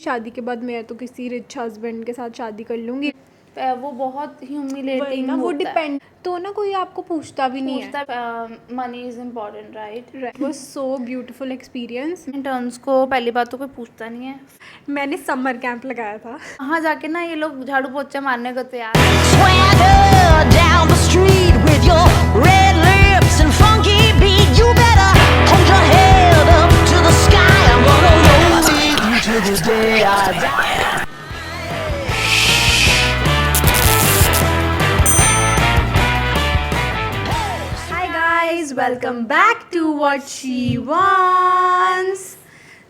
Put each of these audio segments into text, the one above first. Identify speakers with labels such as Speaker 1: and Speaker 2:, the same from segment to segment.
Speaker 1: शादी के बाद मैं तो किसी रिच हस्बैंड के साथ शादी कर लूंगी।
Speaker 2: वो बहुत ह्यूमिलेटिंग
Speaker 1: ना वो
Speaker 2: होता है।
Speaker 1: डिपेंड तो ना कोई आपको पूछता भी नहीं है।
Speaker 2: Money is important, right?
Speaker 1: It was so beautiful experience.
Speaker 2: Interns को पहली बात तो कोई पूछता नहीं है।
Speaker 1: मैंने समर कैंप लगाया था।
Speaker 2: वहाँ जाके ना ये लोग झाड़ू पोछा मारने को तैयार।
Speaker 3: Swagger down the street with your red lips and funky beat. You better hold your head up to the sky. I'm gonna roll with you till the day I die.
Speaker 1: Hi guys, welcome back to What She Wants.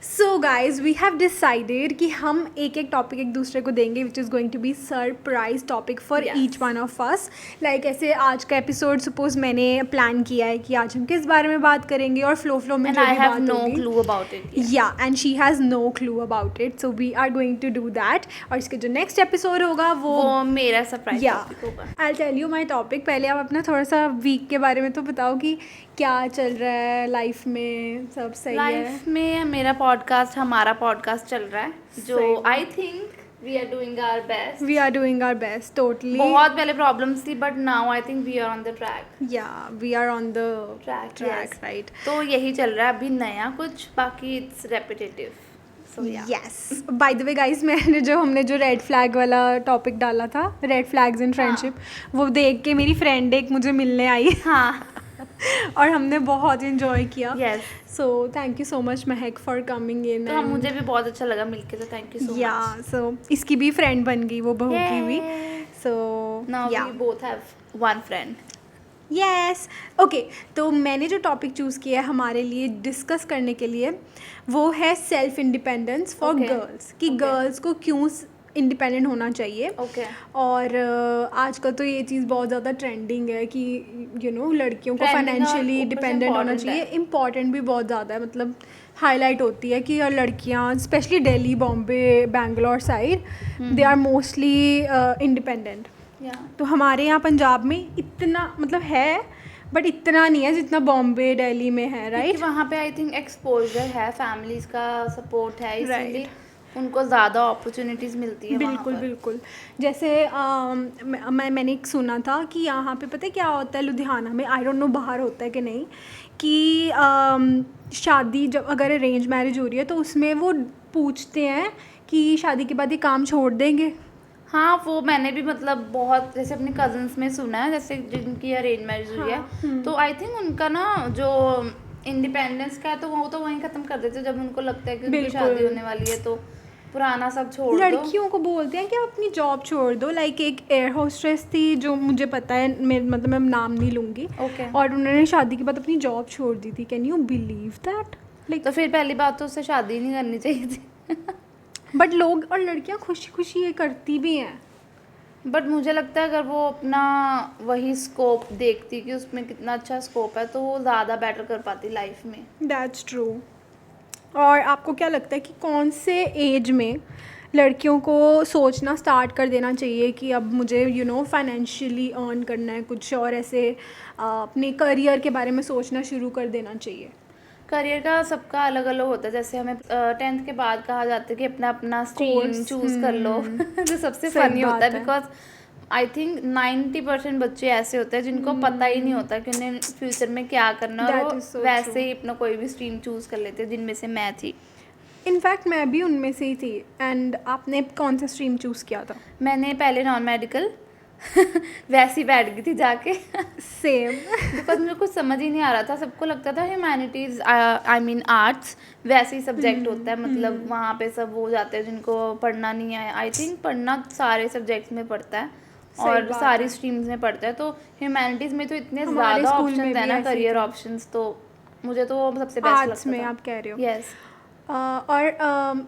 Speaker 1: So guys, we have decided कि हम एक एक topic एक दूसरे को देंगे which is going to be surprise topic for
Speaker 2: Yes.
Speaker 1: each one of us. Like ऐसे आज का एपिसोड सपोज मैंने प्लान किया है कि आज हम किस बारे में बात करेंगे और फ्लो में
Speaker 2: And
Speaker 1: जो
Speaker 2: I
Speaker 1: भी
Speaker 2: have
Speaker 1: बात
Speaker 2: no
Speaker 1: होगी।
Speaker 2: clue about it.
Speaker 1: Yeah, and she has no clue about it. So we are going to do that. और इसके जो नेक्स्ट एपिसोड होगा
Speaker 2: वो मेरा सरप्राइज
Speaker 1: Yeah.
Speaker 2: टॉपिक होगा।
Speaker 1: I'll tell you my topic. पहले आप अपना थोड़ा सा वीक के बारे में तो बताओ कि क्या चल रहा है लाइफ में, सब सही है?
Speaker 2: लाइफ में मेरा पॉडकास्ट, हमारा पॉडकास्ट चल रहा है
Speaker 1: सही
Speaker 2: जो
Speaker 1: है।
Speaker 2: I think we are doing our best.
Speaker 1: We are doing our best, totally.
Speaker 2: बहुत पहले प्रॉब्लम्स थी but now I think we are on the track.
Speaker 1: Yeah, we are on the
Speaker 2: Track,
Speaker 1: track,
Speaker 2: yes.
Speaker 1: right?
Speaker 2: तो यही चल रहा है अभी, नया कुछ, बाकी इट्स रेपिटेटिव। सो या
Speaker 1: Yes. By the way guys, हमने जो रेड फ्लैग वाला टॉपिक डाला था, रेड फ्लैग्स इन फ्रेंडशिप, वो देख के मेरी फ्रेंड एक मुझे मिलने आई
Speaker 2: हाँ
Speaker 1: और हमने बहुत इंजॉय किया।
Speaker 2: Yes.
Speaker 1: So thank you so much Mahak for coming in.
Speaker 2: तो मुझे भी बहुत अच्छा लगा मिलके, तो थैंक यू सो
Speaker 1: या
Speaker 2: मच।
Speaker 1: सो इसकी भी फ्रेंड बन गई वो बहू की भी। So
Speaker 2: now
Speaker 1: yeah
Speaker 2: we both have one friend.
Speaker 1: Yes okay, तो मैंने जो टॉपिक चूज़ किया है हमारे लिए डिस्कस करने के लिए वो है self independence for
Speaker 2: Okay.
Speaker 1: Girls, कि
Speaker 2: Okay.
Speaker 1: गर्ल्स को क्यों इंडिपेंडेंट होना चाहिए।
Speaker 2: ओके।
Speaker 1: और आजकल तो ये चीज़ बहुत ज़्यादा ट्रेंडिंग है कि लड़कियों को
Speaker 2: Trending और
Speaker 1: फाइनेंशियली
Speaker 2: ऊपर से
Speaker 1: डिपेंडेंट होना
Speaker 2: important
Speaker 1: चाहिए।
Speaker 2: है।
Speaker 1: इम्पॉर्टेंट भी बहुत ज़्यादा है, मतलब हाईलाइट होती है कि यार लड़कियाँ specially Delhi, Bombay, Bangalore side they are mostly independent.
Speaker 2: या
Speaker 1: तो हमारे यहाँ पंजाब में इतना मतलब है बट इतना नहीं है जितना बॉम्बे दिल्ली में है,
Speaker 2: क्योंकि
Speaker 1: राइट?
Speaker 2: वहाँ पे आई थिंक एक्सपोजर है, फैमिलीज का सपोर्ट है, इसीलिए
Speaker 1: Right.
Speaker 2: उनको ज़्यादा अपॉर्चुनिटीज़ मिलती है वहाँ
Speaker 1: बिल्कुल
Speaker 2: पर।
Speaker 1: बिल्कुल। जैसे मैंने एक सुना था कि यहाँ पे पता है क्या होता है लुधियाना में, आई डोंट नो बाहर होता है कि नहीं, कि शादी जब अगर अरेंज मैरिज हो रही है तो उसमें वो पूछते हैं कि शादी के बाद ये काम छोड़ देंगे।
Speaker 2: हाँ, वो मैंने भी मतलब बहुत जैसे अपने कजन्स में सुना है, जैसे जिनकी अरेंज मैरिज हुई है, तो आई थिंक उनका ना जो इंडिपेंडेंस का है तो वो तो वहीं ख़त्म कर देते हैं जब उनको लगता है कि उनकी
Speaker 1: बिल्कुल।
Speaker 2: शादी होने वाली है, तो पुराना सब छोड़ दो।
Speaker 1: लड़कियों को बोलते हैं कि आप अपनी जॉब छोड़ दो। लाइक एक एयर होस्टेस थी जो मुझे पता है, मतलब मैं नाम नहीं लूँगी,
Speaker 2: ओके।
Speaker 1: और उन्होंने शादी के बाद अपनी जॉब छोड़ दी थी। Can you believe that? Like
Speaker 2: तो फिर पहली बात तो उससे शादी नहीं करनी चाहिए थी।
Speaker 1: बट लोग और लड़कियां खुशी खुशी ये करती भी हैं।
Speaker 2: बट मुझे लगता है अगर वो अपना वही स्कोप देखती कि उसमें कितना अच्छा स्कोप है तो वो ज़्यादा बेटर कर पाती लाइफ में।
Speaker 1: That's true. और आपको क्या लगता है कि कौन से एज में लड़कियों को सोचना स्टार्ट कर देना चाहिए कि अब मुझे फाइनेंशियली अर्न करना है कुछ, और ऐसे अपने करियर के बारे में सोचना शुरू कर देना चाहिए?
Speaker 2: करियर का सबका अलग अलग होता है। जैसे हमें 10th के बाद कहा जाता है कि अपना अपना स्ट्रीम
Speaker 1: Course,
Speaker 2: चूज़ कर लो जो सबसे
Speaker 1: सही
Speaker 2: फनी होता
Speaker 1: बात
Speaker 2: है,
Speaker 1: है।
Speaker 2: बिकॉज आई थिंक 90% बच्चे ऐसे होते हैं जिनको पता ही नहीं होता कि उन्हें फ्यूचर में क्या करना है, और
Speaker 1: That
Speaker 2: वो
Speaker 1: is so
Speaker 2: वैसे
Speaker 1: true.
Speaker 2: ही अपना कोई भी स्ट्रीम चूज़ कर लेते हैं, जिनमें से मैं थी।
Speaker 1: इनफैक्ट मैं भी उनमें से ही थी। एंड आपने कौन सा स्ट्रीम चूज़ किया था?
Speaker 2: मैंने पहले नॉन मेडिकल वैसे ही बैठ गई थी जाके
Speaker 1: सेम।
Speaker 2: बिकॉज मुझे कुछ समझ ही नहीं आ रहा था। सबको लगता था ह्यूमैनिटीज़ आई मीन आर्ट्स वैसे ही सब्जेक्ट होता है, मतलब वहाँ पे सब वो जाते हैं जिनको पढ़ना नहीं है। आई थिंक पढ़ना सारे सब्जेक्ट्स में पढ़ता है और
Speaker 1: बात
Speaker 2: सारी
Speaker 1: है।
Speaker 2: स्ट्रीम्स में पढ़ता है, तो ह्यूमैनिटीज़ में तो इतने
Speaker 1: हमारे
Speaker 2: ज़्यादा
Speaker 1: स्कूल में
Speaker 2: ऑप्शंस
Speaker 1: भी
Speaker 2: है ना,
Speaker 1: ऐसे ही
Speaker 2: करियर
Speaker 1: थे।
Speaker 2: ऑप्शंस, तो मुझे तो वो सबसे बेस्ट
Speaker 1: आर्ट्स
Speaker 2: लगता
Speaker 1: में
Speaker 2: था।
Speaker 1: आप कह रहे हो?
Speaker 2: यस।
Speaker 1: और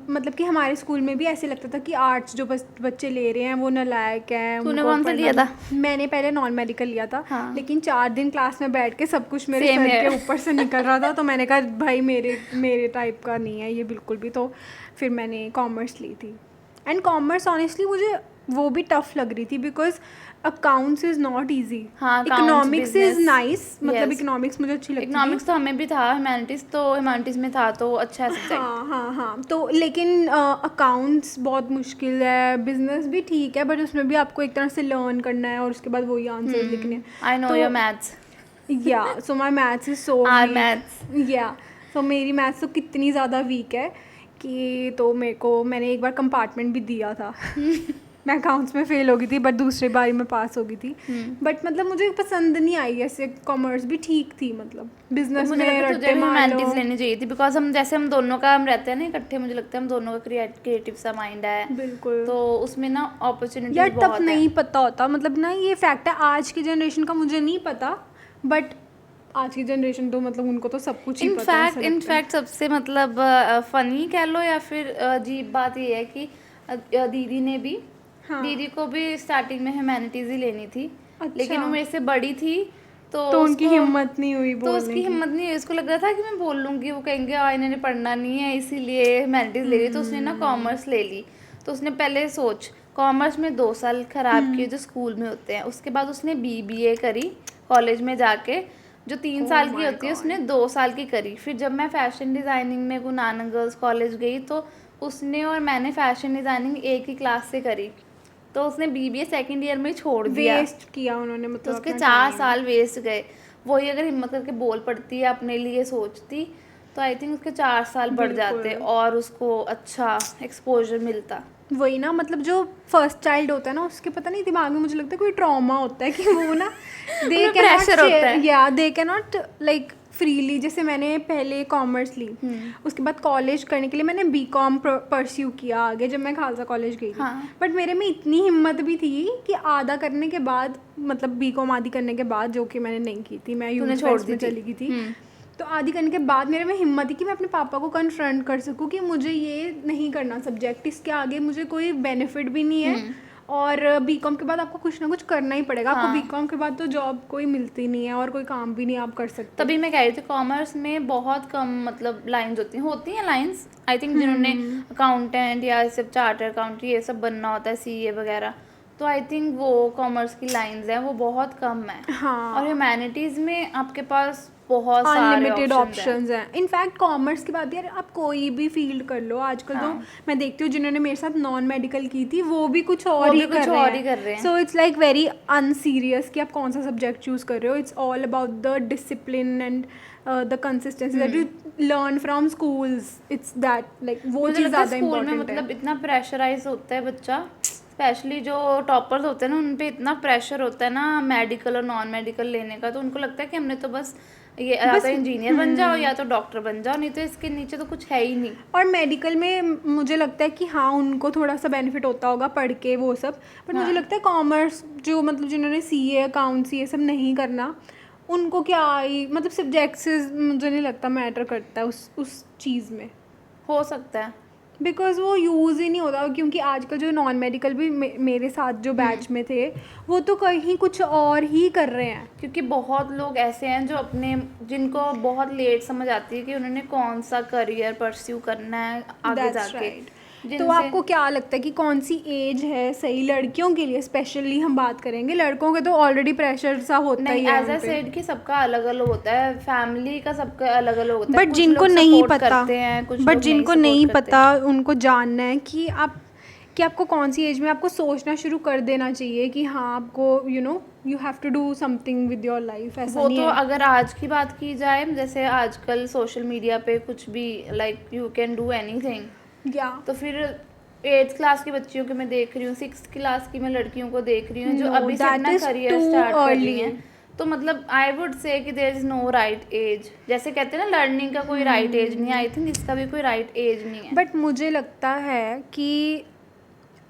Speaker 1: मतलब कि हमारे स्कूल में भी ऐसे लगता था कि आर्ट्स जो बच्चे ले रहे हैं वो नालायक हैं।
Speaker 2: तूने
Speaker 1: उनको
Speaker 2: कौन सा
Speaker 1: पढ़ना
Speaker 2: लिया था?
Speaker 1: मैंने पहले नॉन मेडिकल लिया था।
Speaker 2: हाँ।
Speaker 1: लेकिन 4 दिन क्लास में बैठ के सब कुछ मेरे
Speaker 2: Same
Speaker 1: सर
Speaker 2: here.
Speaker 1: के ऊपर से निकल रहा था, तो मैंने कहा भाई मेरे टाइप का नहीं है ये बिल्कुल भी। तो फिर मैंने कॉमर्स ली थी। एंड कॉमर्स ऑनेस्टली मुझे वो भी टफ लग रही थी because accounts is not easy.
Speaker 2: हाँ, accounts,
Speaker 1: economics is
Speaker 2: business,
Speaker 1: nice, मतलब
Speaker 2: yes.
Speaker 1: इकोनॉमिक्स मुझे अच्छी लगती थी.
Speaker 2: इकोनॉमिक्स तो हमें भी था, ह्यूमैनिटीज़ में था तो अच्छा है सब्जेक्ट.
Speaker 1: हाँ, तो लेकिन अकाउंट्स बहुत मुश्किल है, बिजनेस भी ठीक है बट उसमें भी आपको एक तरह से लर्न करना है और उसके बाद वही आंसर लिखने हैं.
Speaker 2: I know your maths.
Speaker 1: Yeah so my maths is so
Speaker 2: our maths.
Speaker 1: Yeah so मेरी मैथ्स तो कितनी ज़्यादा वीक है कि तो मैंने एक बार कंपार्टमेंट भी दिया था. मैं अकाउंट्स में फेल हो गई थी बट दूसरी बारी में पास हो गई थी. बट मतलब मुझे पसंद नहीं आई ऐसे. कॉमर्स भी ठीक थी, मतलब बिजनेस
Speaker 2: मुझे
Speaker 1: में
Speaker 2: लगता है
Speaker 1: रट्टे
Speaker 2: तुझे भी
Speaker 1: मार लो.
Speaker 2: ह्यूमैनिटीज़ लेनी चाहिए थी बिकॉज हम दोनों का हम रहते हैं ना इकट्ठे, मुझे लगता है हम दोनों का क्रिएटिव सा माइंड है.
Speaker 1: बिल्कुल.
Speaker 2: तो उसमें ना अपॉर्चुनिटी
Speaker 1: यार
Speaker 2: बहुत
Speaker 1: तब नहीं पता होता, मतलब ना ये फैक्ट है. आज की जनरेशन का मुझे नहीं पता बट आज की जनरेशन तो मतलब उनको तो सब कुछ ही पता है.
Speaker 2: इनफैक्ट सबसे मतलब फनी कह लो या फिर अजीब बात ये है कि दीदी ने भी दीदी को भी स्टार्टिंग में ह्यूमैनिटीज़ ही लेनी थी.
Speaker 1: अच्छा.
Speaker 2: लेकिन वो मेरे से बड़ी थी तो
Speaker 1: उनकी हिम्मत नहीं हुई
Speaker 2: तो
Speaker 1: बोलने
Speaker 2: उसकी
Speaker 1: की.
Speaker 2: हिम्मत नहीं हुई. उसको लग रहा था कि मैं बोल लूँगी, वो कहेंगे इन्होंने पढ़ना नहीं है इसीलिए ह्यूमैनिटीज़ ले ली. तो उसने ना कॉमर्स ले ली. तो उसने पहले कॉमर्स में 2 साल ख़राब किए जो स्कूल में होते हैं. उसके बाद उसने BBA करी कॉलेज में जाके, जो 3 साल की होती है उसने 2 साल की करी. फिर जब मैं फैशन डिज़ाइनिंग में गुरु नानक गर्ल्स कॉलेज गई तो उसने और मैंने फैशन डिज़ाइनिंग एक ही क्लास से करी. तो उसने BBA सेकंड ईयर में ही छोड़ दिया.
Speaker 1: वेस्ट किया उन्होंने, मतलब
Speaker 2: तो उसके
Speaker 1: अपना
Speaker 2: 4
Speaker 1: time.
Speaker 2: साल वेस्ट गए. वही अगर हिम्मत करके बोल पड़ती है, अपने लिए सोचती, तो आई थिंक उसके 4 साल बढ़ जाते और उसको अच्छा एक्सपोजर मिलता.
Speaker 1: वही ना, मतलब जो फर्स्ट चाइल्ड होता है ना उसके पता नहीं दिमाग में मुझे लगता है कोई ट्रॉमा होता है कि वो ना दे
Speaker 2: उन्हें pressure होता है.
Speaker 1: या they can not like freely. जैसे मैंने पहले कॉमर्स ली, उसके बाद कॉलेज करने के लिए मैंने BCom परस्यू किया आगे जब मैं खालसा कॉलेज गई थी. बट मेरे में इतनी हिम्मत भी थी कि आधा करने के बाद, मतलब BCom आधी करने के बाद, जो कि मैंने नहीं की थी, मैं यूथ फेस्ट में चली गई थी. तो आधी करने के बाद मेरे में हिम्मत थी कि मैं अपने पापा को कन्फ्रंट कर सकूं कि मुझे ये नहीं करना सब्जेक्ट, इसके आगे मुझे कोई बेनिफिट भी नहीं है और BCom के बाद आपको कुछ ना कुछ करना ही पड़ेगा. आपको BCom के बाद तो जॉब कोई मिलती नहीं है और कोई काम भी नहीं आप कर सकते.
Speaker 2: तभी मैं कह रही थी कॉमर्स में बहुत कम मतलब लाइंस होती हैं लाइंस. आई थिंक जिन्होंने अकाउंटेंट या सिर्फ चार्टर अकाउंट ये सब बनना होता है, CA वगैरह, तो आई थिंक वो कॉमर्स की लाइंस हैं वो बहुत कम है.
Speaker 1: हाँ.
Speaker 2: और ह्यूमैनिटीज़ में आपके पास बहुत सारे
Speaker 1: अनलिमिटेड ऑप्शंस हैं. इनफैक्ट कॉमर्स की बात यार, आप कोई भी फील्ड कर लो आजकल. तो मैं देखती हूँ जिन्होंने मेरे साथ नॉन मेडिकल की थी वो भी कुछ और ही कर रहे हैं. सो इट्स लाइक वेरी अनसीरियस कि आप कौन सा सब्जेक्ट चूज कर रहे हो. It's all about the discipline and the consistency that you learn from schools. It's that like वो चीज़ ज़्यादा इम्पोर्टेंट है.
Speaker 2: मतलब इतना प्रेशराइज होता है बच्चा, स्पेशली जो टॉपर्स होते हैं ना उन पे इतना प्रेशर होता है ना मेडिकल और नॉन मेडिकल लेने का. तो उनको लगता है कि हमने तो बस ये या तो इंजीनियर बन जाओ या तो डॉक्टर बन जाओ, नहीं तो इसके नीचे तो कुछ है ही नहीं.
Speaker 1: और मेडिकल में मुझे लगता है कि हाँ उनको थोड़ा सा बेनिफिट होता होगा पढ़ के वो सब. बट मुझे लगता है कॉमर्स जो मतलब जिन्होंने CA अकाउंट्स ये सब नहीं करना, उनको क्या आई मतलब सब्जेक्ट्स मुझे नहीं लगता मैटर करता है उस चीज़ में.
Speaker 2: हो सकता है
Speaker 1: बिकॉज वो यूज़ ही नहीं होता. क्योंकि आजकल जो नॉन मेडिकल भी मेरे साथ जो बैच में थे वो तो कहीं कुछ और ही कर रहे हैं.
Speaker 2: क्योंकि बहुत लोग ऐसे हैं जो जिनको बहुत लेट समझ आती है कि उन्होंने कौन सा करियर परस्यू करना है आगे जाके.
Speaker 1: तो आपको क्या लगता है कि कौन सी एज है सही लड़कियों के लिए? स्पेशली हम बात करेंगे, लड़कों के तो ऑलरेडी प्रेशर सा होता ही है.
Speaker 2: एज आई सेड कि सबका अलग अलग होता है, फैमिली का सबका अलग अलग होता है.
Speaker 1: बट जिनको नहीं पता, जिनको नहीं पता उनको जानना है कि आपको कौन सी एज में आपको सोचना शुरू कर देना चाहिए कि हाँ आपको you have to do something with your life. ऐसा
Speaker 2: वो
Speaker 1: नहीं
Speaker 2: तो
Speaker 1: है.
Speaker 2: अगर आज की बात की जाए, जैसे आजकल सोशल मीडिया पे कुछ भी like you can do anything. तो फिर 8th क्लास की बच्चियों के मैं देख रही हूँ, 6th क्लास की मैं लड़कियों को देख रही हूँ जो अभी से अपना करियर स्टार्ट कर रही हैं. तो मतलब आई वुड से कि there is no right age. जैसे कहते हैं ना लर्निंग का कोई राइट एज नहीं है, आई थिंक इसका भी कोई राइट एज नहीं है.
Speaker 1: बट मुझे लगता है कि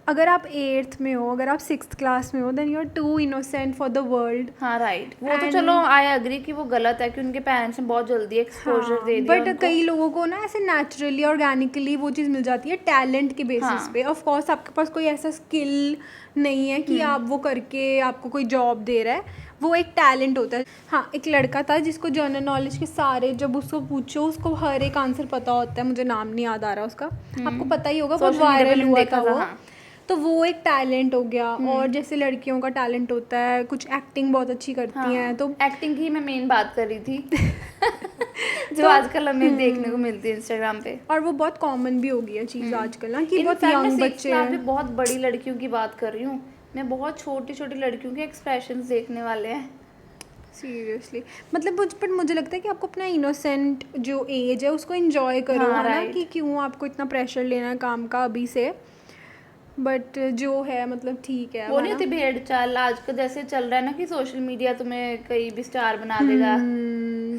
Speaker 1: अगर आप 8th में हो, अगर आप 6th क्लास में हो, then you are too innocent for the world.
Speaker 2: हाँ राइट. वो तो चलो आई एग्री कि वो गलत है कि उनके पेरेंट्स ने बहुत जल्दी एक्सपोजर दे दिया.
Speaker 1: बट कई लोगों को ना ऐसे नेचुरली ऑर्गेनिकली वो चीज़ मिल जाती है टैलेंट के बेसिस पे. ऑफ कोर्स आपके पास कोई ऐसा स्किल नहीं है कि आप वो करके आपको कोई जॉब दे रहा है, वो एक टैलेंट होता है. हाँ, एक लड़का था जिसको जनरल नॉलेज के सारे, जब उसको पूछो उसको हर एक आंसर पता होता है. मुझे नाम नहीं याद आ रहा उसका, आपको पता ही होगा, वो वायरल हुआ था वो. तो वो एक टैलेंट हो गया। और जैसे लड़कियों का टैलेंट होता है, कुछ एक्टिंग बहुत अच्छी करती हैं, तो
Speaker 2: एक्टिंग की मैं मेन बात कर रही थी जो आजकल हमें देखने को मिलती है इंस्टाग्राम पे।
Speaker 1: और वो बहुत कॉमन भी हो गई है चीज़ आजकल ना, कि बहुत
Speaker 2: इनफैक्ट मैं
Speaker 1: यंग
Speaker 2: 6th
Speaker 1: बच्चे
Speaker 2: क्लास में
Speaker 1: हैं।
Speaker 2: बहुत बड़ी लड़कियों की बात कर रही हूँ, मैं बहुत छोटी छोटी लड़कियों के एक्सप्रेशंस देखने वाले हैं।
Speaker 1: सीरियसली, मतलब बट मुझे लगता है कि आपको अपना इनोसेंट जो एज है उसको एंजॉय करो,
Speaker 2: हाँ,
Speaker 1: है ना,
Speaker 2: right.
Speaker 1: कि क्यों आपको इतना प्रेशर लेना है काम का अभी से। बट जो है मतलब ठीक है,
Speaker 2: वो
Speaker 1: है
Speaker 2: नहीं
Speaker 1: ना?
Speaker 2: होती भेड़ चाल आजकल जैसे चल रहा है ना कि सोशल मीडिया तुम्हें कहीं भी स्टार बना देगा।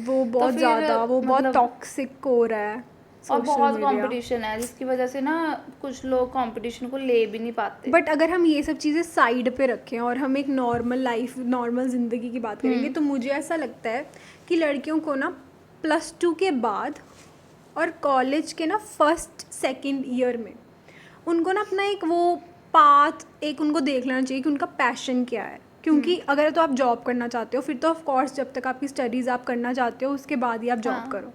Speaker 1: वो बहुत
Speaker 2: फिर
Speaker 1: ज़्यादा, वो बहुत
Speaker 2: मतलब
Speaker 1: टॉक्सिक हो रहा है
Speaker 2: और
Speaker 1: सोशल
Speaker 2: बहुत
Speaker 1: मीडिया।
Speaker 2: कंपटीशन है जिसकी वजह से ना कुछ लोग कंपटीशन को ले भी नहीं पाते।
Speaker 1: बट अगर हम ये सब चीज़ें साइड पे रखें और हम एक नॉर्मल लाइफ, नॉर्मल ज़िंदगी की बात करेंगे, तो मुझे ऐसा लगता है कि लड़कियों को ना +2 के बाद और कॉलेज के ना 1st 2nd ईयर में उनको ना अपना एक वो पाथ एक उनको देख लेना चाहिए कि उनका पैशन क्या है। क्योंकि अगर तो आप जॉब करना चाहते हो फिर तो ऑफ कोर्स जब तक आपकी स्टडीज़ आप करना चाहते हो उसके बाद ही आप जॉब
Speaker 2: हाँ।
Speaker 1: करो।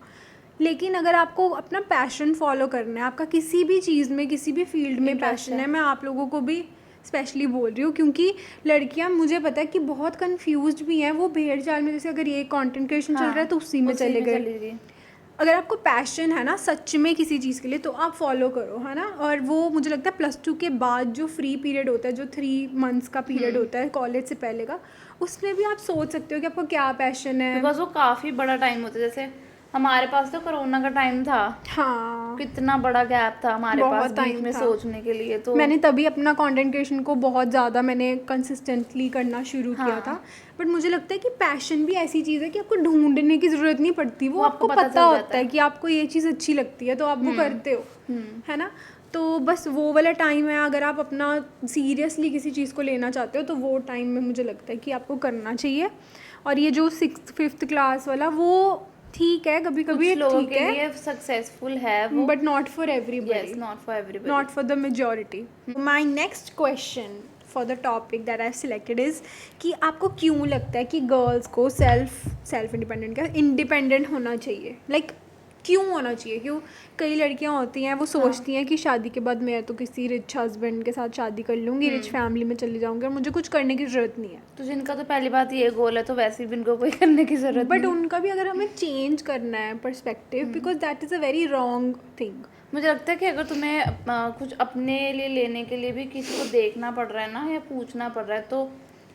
Speaker 1: लेकिन अगर आपको अपना पैशन फॉलो करना है, आपका किसी भी चीज़ में, किसी भी फील्ड में
Speaker 2: इंटरेस्ट
Speaker 1: पैशन
Speaker 2: है।
Speaker 1: है, मैं आप लोगों को भी स्पेशली बोल रही हूँ, क्योंकि लड़कियां मुझे पता है कि बहुत कंफ्यूज्ड भी हैं। वो भेड़ चाल में, जैसे अगर ये कंटेंट क्रिएशन चल रहा है तो उसी में चले गए।
Speaker 2: चली गई।
Speaker 1: अगर आपको पैशन है ना सच में किसी चीज़ के लिए, तो आप फॉलो करो, है ना। और वो मुझे लगता है +2 के बाद जो फ्री पीरियड होता है, जो 3 मंथ्स का पीरियड होता है कॉलेज से पहले का, उसमें भी आप सोच सकते हो कि आपको क्या पैशन है।
Speaker 2: बिकॉज वो काफी बड़ा टाइम होता है। जैसे हमारे पास तो कोरोना का टाइम था,
Speaker 1: हाँ,
Speaker 2: कितना बड़ा गैप था हमारे
Speaker 1: बहुत
Speaker 2: पास बीच
Speaker 1: time
Speaker 2: में
Speaker 1: था।
Speaker 2: सोचने के लिए। तो
Speaker 1: मैंने तभी अपना कंटेंट क्रिएशन को बहुत ज़्यादा मैंने कंसिस्टेंटली करना शुरू किया
Speaker 2: हाँ।
Speaker 1: था। बट मुझे लगता है कि पैशन भी ऐसी चीज़ है कि आपको ढूंढने की ज़रूरत नहीं पड़ती, वो आपको
Speaker 2: पता
Speaker 1: पता
Speaker 2: चल जाता
Speaker 1: होता है कि आपको ये चीज़ अच्छी लगती है तो आप वो करते हो,
Speaker 2: हम्म।
Speaker 1: है ना। तो बस वो वाला टाइम है, अगर आप अपना सीरियसली किसी चीज़ को लेना चाहते हो तो वो टाइम में मुझे लगता है कि आपको करना चाहिए। और ये जो 6th 5th क्लास वाला वो ठीक है, कभी कभी
Speaker 2: कुछ लोगों
Speaker 1: ठीक
Speaker 2: के
Speaker 1: है,
Speaker 2: लिए सक्सेसफुल है वो,
Speaker 1: but not for everybody,
Speaker 2: yes not for everybody.
Speaker 1: not for the majority. My next question for the topic that I've selected is कि आपको क्यों लगता है कि गर्ल्स को सेल्फ इंडिपेंडेंट क्या इंडिपेंडेंट होना चाहिए, लाइक क्यों होना चाहिए? क्यों कई लड़कियां होती हैं वो सोचती हैं कि शादी के बाद मैं तो किसी रिच हस्बैंड के साथ शादी कर लूँगी, रिच फैमिली में चली जाऊँगी और मुझे कुछ करने की ज़रूरत नहीं है।
Speaker 2: तो जिनका तो पहली बात ये गोल है तो वैसे भी इनको कोई करने की जरूरत
Speaker 1: बट
Speaker 2: नहीं।
Speaker 1: उनका भी अगर हमें चेंज करना है perspective, because that is a very wrong thing.
Speaker 2: मुझे लगता है कि अगर तुम्हें कुछ अपने लिए लेने के लिए भी किसी को देखना पड़ रहा है ना या पूछना पड़ रहा है तो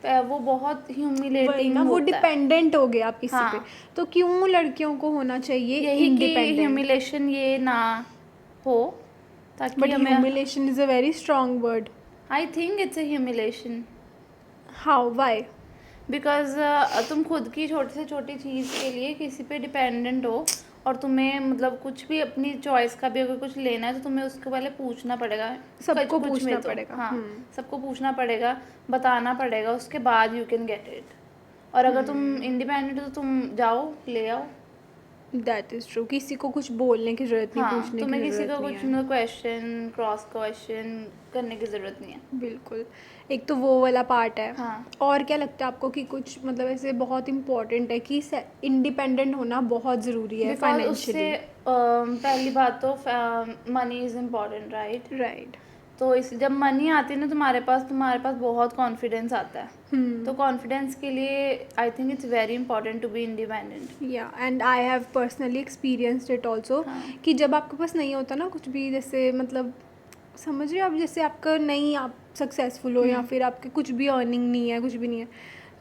Speaker 2: वो बहुत ह्यूमिलेटिंग
Speaker 1: ना, वो
Speaker 2: होता है।
Speaker 1: डिपेंडेंट हो गए आप किसी
Speaker 2: हाँ।
Speaker 1: पे। तो क्यों लड़कियों को होना चाहिए
Speaker 2: यही कि
Speaker 1: इंडिपेंडेंट?
Speaker 2: ह्यूमिलेशन ये ना हो ताकि
Speaker 1: बट
Speaker 2: हमें,
Speaker 1: humiliation is a very strong word.
Speaker 2: I think it's a humiliation
Speaker 1: how, why?
Speaker 2: Because तुम खुद की छोटी से छोटी चीज़ के लिए किसी पे डिपेंडेंट हो और तुम्हें मतलब कुछ भी अपनी चॉइस का भी अगर कुछ लेना है तो तुम्हें उसके पहले पूछना पड़ेगा।
Speaker 1: सबको
Speaker 2: कुछ
Speaker 1: पूछना
Speaker 2: में तो,
Speaker 1: पड़ेगा।
Speaker 2: हाँ सबको पूछना पड़ेगा, बताना पड़ेगा, उसके बाद यू कैन गेट इट। और अगर तुम इंडिपेंडेंट हो तो तुम जाओ ले आओ।
Speaker 1: दैट इज ट्रू, किसी को कुछ बोलने की जरूरत नहीं,
Speaker 2: हाँ
Speaker 1: पूछने
Speaker 2: तुम्हें
Speaker 1: की
Speaker 2: किसी
Speaker 1: जरूरत
Speaker 2: को
Speaker 1: नहीं
Speaker 2: कुछ
Speaker 1: है।
Speaker 2: क्वेश्चन क्रॉस क्वेश्चन करने की ज़रूरत नहीं है।
Speaker 1: बिल्कुल, एक तो वो वाला पार्ट है।
Speaker 2: हाँ।
Speaker 1: और क्या लगता है आपको कि कुछ मतलब ऐसे बहुत इम्पोर्टेंट है कि इंडिपेंडेंट होना बहुत ज़रूरी है
Speaker 2: बिकॉज उससे
Speaker 1: फाइनेंशियली?
Speaker 2: पहली बात तो money is important, right.
Speaker 1: Right.
Speaker 2: तो इस जब मनी आती है ना तुम्हारे पास बहुत कॉन्फिडेंस आता है। तो कॉन्फिडेंस के लिए I think it's very important to be independent.
Speaker 1: Yeah and I have personally experienced it also, कि जब आपके पास नहीं होता ना कुछ भी, जैसे मतलब समझ रहे हो आप, जैसे आपका नहीं, आप सक्सेसफुल हो या फिर आपके कुछ भी अर्निंग नहीं है, कुछ भी नहीं है,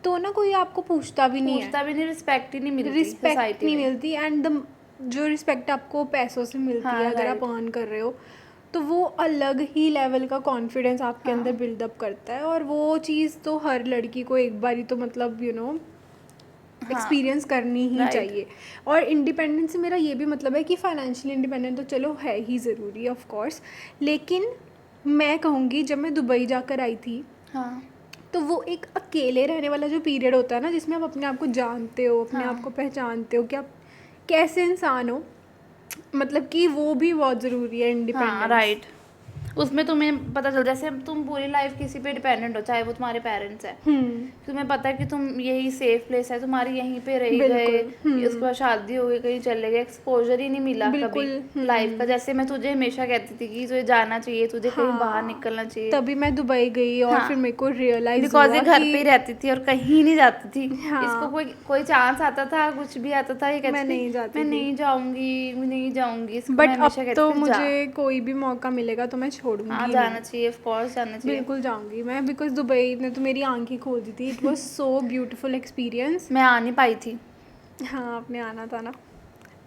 Speaker 1: तो ना कोई आपको पूछता भी नहीं है,
Speaker 2: रिस्पेक्ट ही नहीं मिलती,
Speaker 1: रिस्पेक्ट
Speaker 2: सोसाइटी
Speaker 1: नहीं
Speaker 2: में।
Speaker 1: मिलती। एंड द जो रिस्पेक्ट आपको पैसों से मिलती
Speaker 2: हाँ,
Speaker 1: है अगर आप
Speaker 2: right.
Speaker 1: अर्न कर रहे हो, तो वो अलग ही लेवल का कॉन्फिडेंस आपके अंदर बिल्डअप करता है। और वो चीज़ तो हर लड़की को एक बारी तो मतलब एक्सपीरियंस करनी ही
Speaker 2: right.
Speaker 1: चाहिए। और इंडिपेंडेंस से मेरा ये भी मतलब है कि फाइनेंशियली इंडिपेंडेंट तो चलो है ही ज़रूरी ऑफ कोर्स, लेकिन मैं कहूँगी जब मैं दुबई जाकर आई थी,
Speaker 2: हाँ
Speaker 1: तो वो एक अकेले रहने वाला जो पीरियड होता है ना, जिसमें आप अपने आप को जानते हो, अपने आप को पहचानते हो कि आप कैसे इंसान हो, मतलब कि वो भी बहुत ज़रूरी है इंडिपेंडेंस।
Speaker 2: हाँ राइट। उसमें तुम्हें पता चल, जैसे तुम पूरी लाइफ किसी पे डिपेंडेंट हो, चाहे वो तुम्हारे पेरेंट्स हैं, तुम्हें पता है कि तुम यही सेफ प्लेस है तुम्हारी, यहीं पे रह गए, उसके बाद शादी हो गई, कहीं चले गए, एक्सपोजर ही नहीं मिला कभी लाइफ का। जैसे मैं तुझे हमेशा कहती थी कि तुझे जाना चाहिए, तुझे कहीं बाहर निकलना चाहिए,
Speaker 1: तभी मैं दुबई गई और फिर मेरे को रियलाइज
Speaker 2: बिकॉज ये घर पे ही रहती थी और कहीं नहीं जाती थी। इसको कोई चांस आता था, कुछ भी आता था, ये कहती
Speaker 1: मैं नहीं जाती,
Speaker 2: मैं नहीं जाऊंगी।
Speaker 1: बट अब तो मुझे कोई भी मौका मिलेगा तो मैं छोड़ूंगी।
Speaker 2: हाँ, जाना चाहिए, ऑफ कोर्स जाना चाहिए,
Speaker 1: बिल्कुल जाऊंगी मैं, बिकॉज दुबई ने तो मेरी आंखें खोल दी थी। It was so beautiful experience.
Speaker 2: मैं आ नहीं पाई थी।
Speaker 1: हाँ, आपने आना था ना,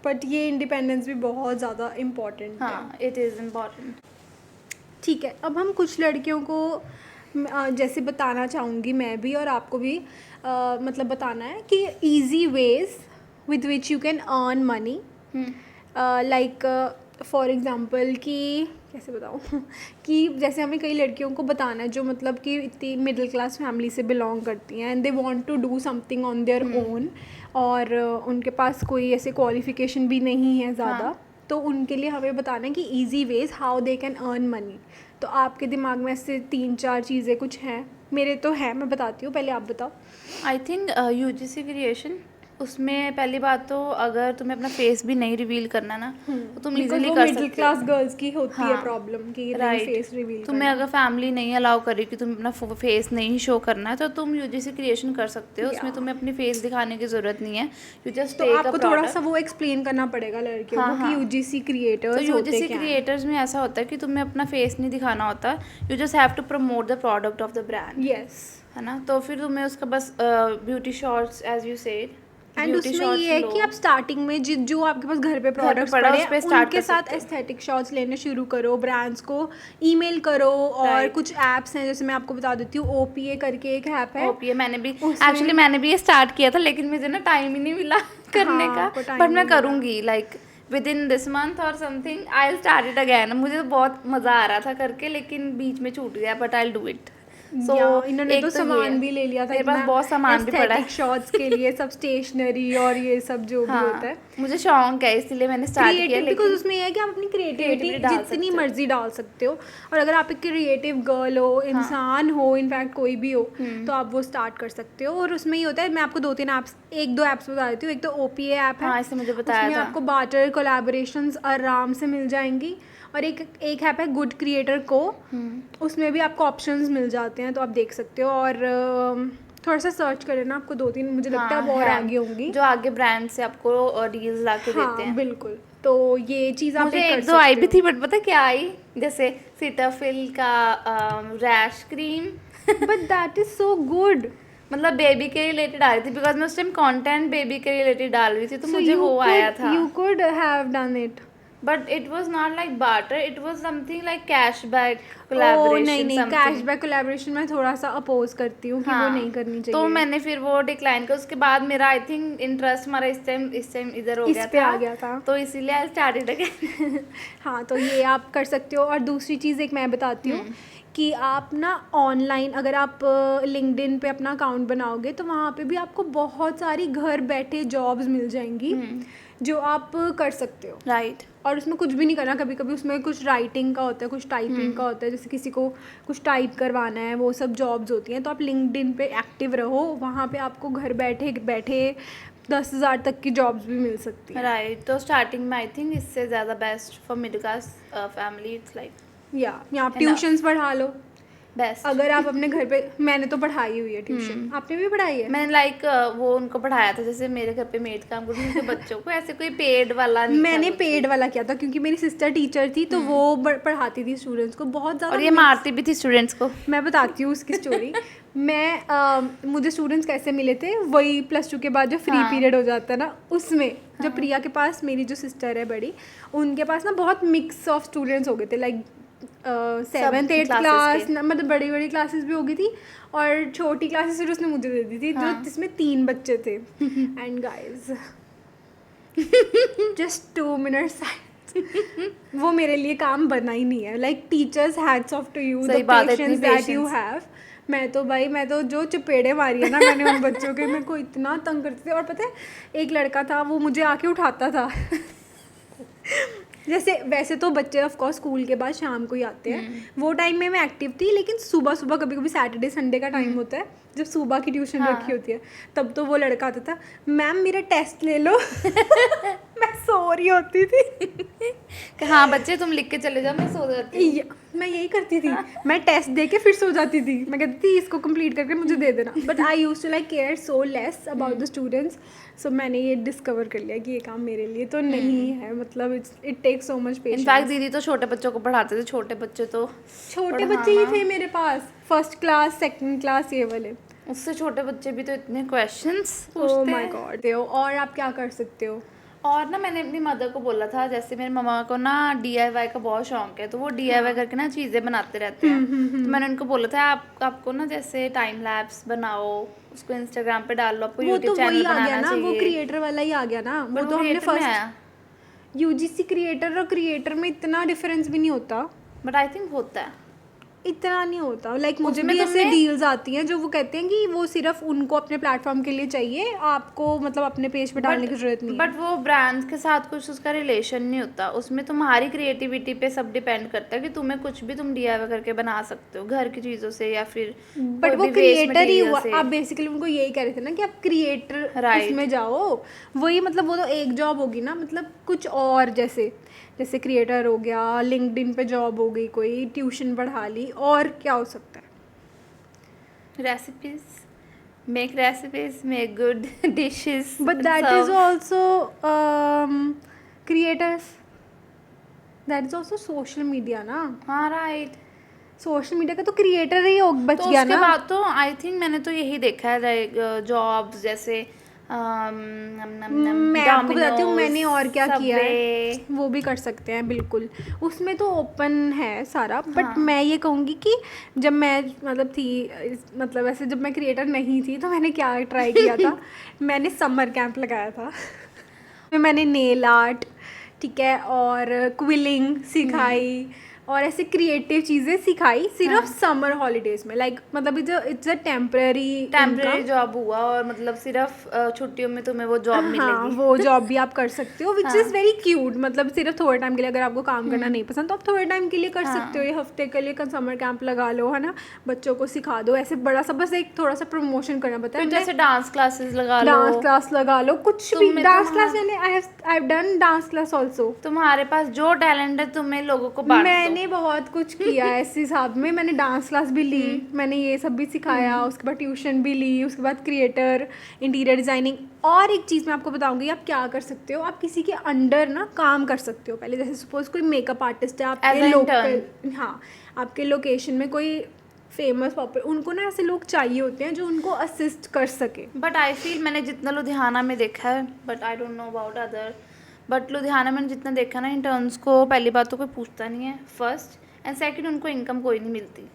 Speaker 1: बट ये इंडिपेंडेंस भी बहुत ज़्यादा इम्पोर्टेंट है।
Speaker 2: हाँ, इट इज़ इम्पॉर्टेंट।
Speaker 1: ठीक है, अब हम कुछ लड़कियों को जैसे बताना चाहूँगी मैं भी और आपको भी, मतलब बताना है कि easy ways with which you can earn money, like for example कि कैसे बताऊँ कि जैसे हमें कई लड़कियों को बताना है जो मतलब कि इतनी मिडिल क्लास फैमिली से बिलोंग करती हैं and they want to do something on their own, और उनके पास कोई ऐसे क्वालिफिकेशन भी नहीं है ज़्यादा, तो उनके लिए हमें बताना है कि easy veg how they can earn money. तो आपके दिमाग में ऐसे 3-4 चीज़ें कुछ हैं, मेरे तो हैं, मैं बताती हूँ, पहले आप बताओ।
Speaker 2: आई थिंक यूजीसी क्रिएशन, उसमें पहली बात तो अगर तुम्हें अपना फेस भी नहीं रिवील करना ना, तो तुम इजीली कर सकते हो।
Speaker 1: मिडिल क्लास गर्ल्स की होती है प्रॉब्लम कि फेस रिवील
Speaker 2: तुम्हें अगर फैमिली नहीं अलाउ करे कि तुम अपना फेस नहीं शो करना है, तो तुम यूजीसी क्रिएशन कर सकते हो। उसमें तुम्हें अपनी फेस दिखाने की जरूरत नहीं है, यू जस्ट टेक अ
Speaker 1: आपको थोड़ा सा वो एक्सप्लेन करना पड़ेगा लड़कियों को कि यूजीसी क्रिएटर्स
Speaker 2: तो यूजीसी क्रिएटर्स में ऐसा होता है कि तुम्हें अपना फेस नहीं दिखाना होता, you just have to promote the product of the brand.
Speaker 1: Yes,
Speaker 2: है ना, तो फिर तुम्हें उसका बस beauty shots as you said,
Speaker 1: and उसमें ये है कि आप स्टार्टिंग में जो आपके पास घर पे प्रोडक्ट्स पड़े हैं उनके साथ एस्थेटिक शॉट्स लेने शुरू करो, ब्रांड्स को ईमेल करो, और कुछ ऐप्स हैं जैसे मैं आपको बता देती हूँ, ओपीए करके एक ऐप है।
Speaker 2: ओपीए मैंने भी ये स्टार्ट किया था, लेकिन मुझे ना टाइम ही नहीं मिला करने का, बट मैं करूँगी like within this month और something I start it again. मुझे तो बहुत मज़ा आ रहा था करके, लेकिन बीच में छूट गया, but I will do it.
Speaker 1: इन्होंने तो सामान भी ले लिया था,
Speaker 2: मेरे पास बहुत सामान भी पड़ा है
Speaker 1: शॉट्स के लिए, सब स्टेशनरी और ये सब जो भी होता है।
Speaker 2: मुझे शौक है, इसलिए मैंने स्टार्ट किया।
Speaker 1: बिकॉज उसमें ये है कि आप अपनी क्रिएटिविटी जितनी मर्जी डाल सकते हो, और अगर आप एक क्रिएटिव गर्ल हो, इंसान हो, इनफैक्ट कोई भी हो, तो आप वो स्टार्ट कर सकते हो। और उसमें ये होता है, मैं आपको 2-3 ऐप्स, 1-2 ऐप्स बता देती हूँ। एक तो ओपीए ऐप है,
Speaker 2: इससे मुझे बताया था,
Speaker 1: आपको बार्टर कोलैबोरेशंस आराम से मिल जाएंगी। और एक ऐप है गुड क्रिएटर को, उसमें भी आपको ऑप्शंस मिल जाते हैं, तो आप देख सकते हो। और थोड़ा सा सर्च करें ना, आपको 2-3 मुझे लगता है और आगे होंगी जो
Speaker 2: आगे ब्रांड से आपको डील्स ला के देते हैं।
Speaker 1: बिल्कुल, तो ये चीज़ आप
Speaker 2: मुझे 1-2 आई भी थी, बट पता क्या आई, जैसे सीताफिल का rash cream,
Speaker 1: but that is so good,
Speaker 2: मतलब बेबी के रिलेटेड आ रही थी, बिकॉज मैं उस टाइम कंटेंट बेबी के रिलेटेड डाल रही थी, तो मुझे वो आया था।
Speaker 1: You could have done it,
Speaker 2: but it was not like barter, it was something like cashback collaboration.
Speaker 1: नहीं, कैशबैक कोलैबोरेशन में थोड़ा सा अपोज करती हूँ कि वो नहीं करनी चाहिए,
Speaker 2: तो मैंने फिर वो डिक्लाइन किया। उसके बाद मेरा आई थिंक इंटरेस्ट हमारा इस टाइम इधर हो गया था, तो इसीलिए आई स्टार्टेड अगेन।
Speaker 1: हाँ, तो ये आप कर सकते हो। और दूसरी चीज़ एक मैं बताती हूँ कि आप ना ऑनलाइन, अगर आप लिंक्डइन पे अपना अकाउंट बनाओगे, तो वहाँ पे भी आपको बहुत सारी घर बैठे जॉब्स मिल जाएंगी जो आप कर सकते हो।
Speaker 2: राइट,
Speaker 1: और उसमें कुछ भी नहीं करना, कभी कभी उसमें कुछ राइटिंग का होता है, कुछ टाइपिंग का होता है, जैसे किसी को कुछ टाइप करवाना है, वो सब जॉब्स होती हैं। तो आप लिंक्डइन पे एक्टिव रहो, वहाँ पे आपको घर बैठे 10,000 तक की जॉब्स भी मिल सकती हैं।
Speaker 2: राइट, तो स्टार्टिंग में आई थिंक इससे ज़्यादा best for middle class family, it's like
Speaker 1: या आप ट्यूशन्स पढ़ा लो
Speaker 2: बेस्ट।
Speaker 1: अगर आप अपने घर पे, मैंने तो पढ़ाई हुई है ट्यूशन, आपने भी पढ़ाई है?
Speaker 2: मैंने लाइक वो उनको पढ़ाया था, जैसे मेरे घर पे मेड काम करती उनके बच्चों को, ऐसे कोई पेड वाला नहीं।
Speaker 1: मैंने पेड वाला किया था क्योंकि मेरी सिस्टर टीचर थी, तो वो पढ़ाती थी स्टूडेंट्स को बहुत ज़्यादा,
Speaker 2: और ये मारती भी थी स्टूडेंट्स को।
Speaker 1: मैं बताती हूँ उसकी स्टोरी। मुझे स्टूडेंट्स कैसे मिले थे, वही +2 के बाद जो फ्री पीरियड हो जाता है ना, उसमें जो प्रिया के पास, मेरी जो सिस्टर है बड़ी, उनके पास ना बहुत मिक्स ऑफ स्टूडेंट्स हो गए थे, लाइक 7th 8th क्लास, मतलब बड़ी बड़ी क्लासेस भी हो गई थी, और छोटी क्लासेस फिर उसने मुझे दे दी थी, जो जिसमें 3 बच्चे थे। एंड गाइस, जस्ट 2 मिनट्स, वो मेरे लिए काम बना ही नहीं है। Like teachers, hats off to you, the patience that you have. मैं तो जो चपेड़े मारी है ना मैंने उन बच्चों के, मेरे को इतना तंग करते थे। और पता है, एक लड़का था, वो मुझे आके उठाता था जैसे वैसे तो बच्चे ऑफ कोर्स स्कूल के बाद शाम को ही आते हैं, वो टाइम में मैं एक्टिव थी, लेकिन सुबह सुबह कभी कभी सैटरडे संडे का टाइम होता है जब सुबह की ट्यूशन रखी होती है, तब तो वो लड़का आता था, मैम मेरा टेस्ट ले लो। मैं सो रही होती थी।
Speaker 2: कि हाँ बच्चे तुम लिख के चले जाओ, मैं सो जाती हूँ।
Speaker 1: मैं यही करती थी, मैं टेस्ट दे के फिर सो जाती थी, मैं कहती थी इसको कंप्लीट करके मुझे दे देना, but I use to like care so less about the students. So मैंने ये डिस्कवर कर लिया कि ये काम मेरे लिए तो नहीं है, मतलब it takes so much patience.
Speaker 2: In fact दीदी तो छोटे बच्चों को पढ़ाते थे, छोटे बच्चे तो
Speaker 1: छोटे बच्चे ही थे मेरे पास, फर्स्ट क्लास सेकंड क्लास ये वाले,
Speaker 2: उससे छोटे बच्चे भी तो इतने क्वेश्चंस
Speaker 1: ओह
Speaker 2: पूछते
Speaker 1: माय
Speaker 2: हैं।
Speaker 1: गॉड। और आप क्या कर सकते हो?
Speaker 2: और ना मैंने अपनी मदर को बोला था, जैसे मेरी मम्मा को ना DIY का बहुत शौक है, तो वो DIY करके ना चीज़ें बनाते रहते हैं। तो मैंने उनको बोला था आपको ना जैसे टाइम लैप्स बनाओ, उसको इंस्टाग्राम पे डाल लो, आपको
Speaker 1: वो तो
Speaker 2: यूट्यूब
Speaker 1: वही
Speaker 2: चैनल
Speaker 1: आ गया
Speaker 2: बनाना
Speaker 1: ना, वो
Speaker 2: चाहिए।
Speaker 1: क्रिएटर वाला ही आ गया ना, वो
Speaker 2: But
Speaker 1: तो हमने
Speaker 2: creator में आया,
Speaker 1: फर्स्ट UGC क्रिएटर और क्रिएटर में इतना डिफरेंस भी नहीं होता,
Speaker 2: बट आई थिंक होता है।
Speaker 1: इतना नहीं होता। लाइक मुझे
Speaker 2: उसमें
Speaker 1: भी ऐसे
Speaker 2: तुमने-
Speaker 1: डील्स आती हैं जो वो कहते हैं कि वो सिर्फ उनको अपने प्लेटफॉर्म के लिए चाहिए, आपको मतलब अपने पेज पे डालने की जरूरत नहीं है।
Speaker 2: बट वो ब्रांड्स के साथ कुछ उसका रिलेशन नहीं होता, उसमें तुम्हारी क्रिएटिविटी पे सब डिपेंड करता है कि तुम्हें कुछ भी तुम DIY करके बना सकते हो घर की चीज़ों से या फिर
Speaker 1: बट
Speaker 2: कोई
Speaker 1: वो
Speaker 2: भी waste
Speaker 1: क्रिएटर ही
Speaker 2: material
Speaker 1: हुआ,
Speaker 2: से।
Speaker 1: आप बेसिकली उनको यही कह रहे थे ना कि आप क्रिएटर
Speaker 2: Right.
Speaker 1: इसमें जाओ, वही मतलब वो तो एक जॉब होगी ना, मतलब कुछ और जैसे क्रिएटर हो गया, लिंक्डइन पे जॉब हो गई, कोई ट्यूशन पढ़ा ली, और क्या हो सकता है?
Speaker 2: Recipes, make good dishes,
Speaker 1: but that is also creators, that is also social media ना,
Speaker 2: हाँ राइट।
Speaker 1: सोशल मीडिया का तो क्रिएटर ही बच
Speaker 2: तो
Speaker 1: गया
Speaker 2: उसके
Speaker 1: ना।
Speaker 2: बाद तो आई थिंक मैंने तो यही देखा है जॉब्स जैसे
Speaker 1: मैं आपको बताती हूँ मैंने और क्या किया है, वो भी कर सकते हैं बिल्कुल, उसमें तो ओपन है सारा। बट मैं ये कहूँगी कि जब मैं मतलब मतलब ऐसे जब मैं क्रिएटर नहीं थी तो मैंने क्या ट्राई किया था, मैंने समर कैंप लगाया था। मैंने नेल आर्ट, ठीक है, और क्विलिंग सिखाई और ऐसे क्रिएटिव चीज़ें सिखाई सिर्फ समर हॉलीडेज में। लाइक मतलब इट्स अ टेम्पररी
Speaker 2: जॉब हुआ, और मतलब सिर्फ छुट्टियों में तुम्हें वो जॉब
Speaker 1: हाँ,
Speaker 2: मिलेगी।
Speaker 1: वो जॉब भी आप कर सकते हो, विच इज़ वेरी क्यूट। मतलब सिर्फ थोड़े टाइम के लिए, अगर आपको काम करना नहीं पसंद तो आप थोड़े टाइम के लिए कर सकते हो, ये हफ्ते के लिए समर कैंप लगा लो, है ना, बच्चों को सिखा दो, ऐसे बड़ा सा बस एक थोड़ा सा प्रमोशन करना पड़ता
Speaker 2: फिर
Speaker 1: है।
Speaker 2: जैसे डांस क्लासेस लगा लो,
Speaker 1: डांस क्लास लगा लो, कुछ भी
Speaker 2: तुम्हें
Speaker 1: डांस क्लास मैंने I have done dance class also.
Speaker 2: तुम्हारे पास जो टैलेंट है तुम्हें लोगों को बांट दो।
Speaker 1: मैंने बहुत कुछ किया है इस हिसाब में, मैंने डांस क्लास भी ली, मैंने ये सब भी सिखाया, उसके बाद ट्यूशन भी ली, उसके बाद क्रिएटर, इंटीरियर डिज़ाइनिंग। और एक चीज़ मैं आपको बताऊंगी, आप क्या कर सकते हो, आप किसी के अंडर ना काम कर सकते हो पहले। जैसे सपोज कोई मेकअप आर्टिस्ट है
Speaker 2: As
Speaker 1: आपके
Speaker 2: an
Speaker 1: लोकल, हाँ, आपके लोकेशन में कोई फेमस पॉपुलर, उनको ना ऐसे लोग चाहिए होते हैं जो उनको असिस्ट कर सके।
Speaker 2: बट आई फील मैंने जितना लुधियाना में देखा है, but I don't know about other, but Ludhiana में जितना देखा ना, इंटर्न्स को पहली बात तो कोई पूछता नहीं है, फर्स्ट, एंड सेकंड उनको इनकम कोई नहीं मिलती,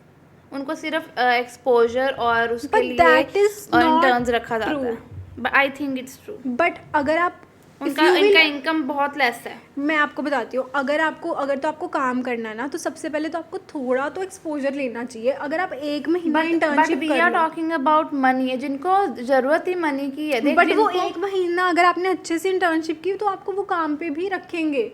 Speaker 2: उनको सिर्फ एक्सपोजर और उसके
Speaker 1: But
Speaker 2: लिए
Speaker 1: that is not
Speaker 2: इंटर्न्स रखा जाता
Speaker 1: true.
Speaker 2: है। But I think it's true,
Speaker 1: but अगर आप
Speaker 2: इनका इनकम बहुत लेस है।
Speaker 1: मैं आपको बताती हूँ, अगर तो आपको काम करना है ना, तो सबसे पहले तो आपको थोड़ा तो एक्सपोजर लेना चाहिए। अगर आप एक महीना
Speaker 2: but
Speaker 1: internship
Speaker 2: we are talking about money है, जिनको जरूरत ही मनी की है। देख,
Speaker 1: बट वो
Speaker 2: जिनको-
Speaker 1: एक महीना अगर आपने अच्छे से इंटर्नशिप की तो आपको वो काम पे भी रखेंगे।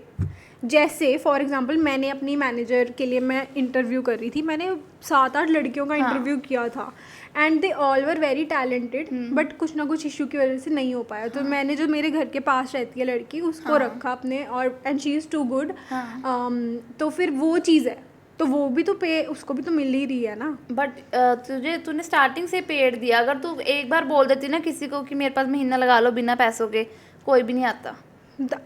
Speaker 1: जैसे फॉर एग्जांपल मैंने अपनी मैनेजर के लिए मैं इंटरव्यू कर रही थी, मैंने 7-8 लड़कियों का इंटरव्यू किया था, and they all were very talented, but कुछ ना कुछ इशू की वजह से नहीं हो पाया। तो मैंने जो मेरे घर के पास रहती है लड़की, उसको रखा अपने, और and she is too good. तो फिर वो चीज़ है, तो वो भी तो पे उसको भी तो मिल ही रही है ना।
Speaker 2: बट तूने स्टार्टिंग से पेड दिया, अगर तू एक बार बोल देती ना किसी को कि मेरे पास महीना लगा लो बिना पैसों के, कोई भी नहीं आता।